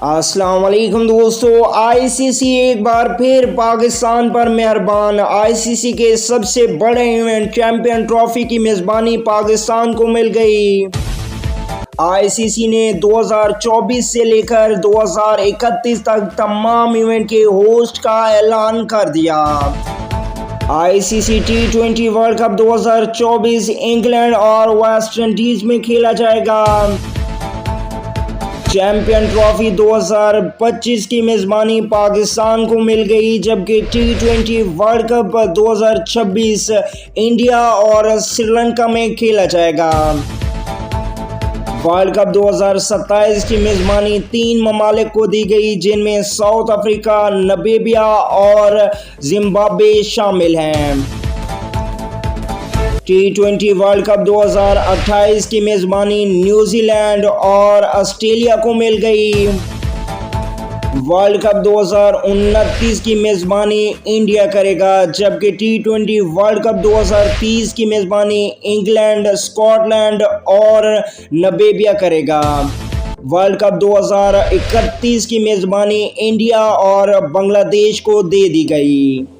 अस्सलाम वालेकुम दोस्तों, आईसीसी एक बार फिर पाकिस्तान पर मेहरबान। आईसीसी के सबसे बड़े इवेंट चैंपियन ट्रॉफी की मेज़बानी पाकिस्तान को मिल गई। आईसीसी ने 2024 से लेकर 2031 तक तमाम इवेंट के होस्ट का ऐलान कर दिया। ICC T20 world cup 2024 England और वेस्ट इंडीज में खेला जाएगा। चैंपियन ट्रॉफी 2025 की मेज़बानी पाकिस्तान को मिल गई, जबकि T20 वर्ल्ड कप 2026 इंडिया और श्रीलंका में खेला जाएगा। वर्ल्ड कप 2027 की मेज़बानी 3 ममालिक को दी गई, जिनमें साउथ अफ्रीका, नामीबिया और जिम्बाब्वे शामिल हैं। T20 वर्ल्ड कप 2028 की मेज़बानी न्यूजीलैंड और ऑस्ट्रेलिया को मिल गई। वर्ल्ड कप 2029 की मेज़बानी इंडिया करेगा, जबकि T20 वर्ल्ड कप 2030 की मेज़बानी इंग्लैंड, स्कॉटलैंड और नामीबिया करेगा। वर्ल्ड कप 2031 की मेज़बानी इंडिया और बांग्लादेश को दे दी गई।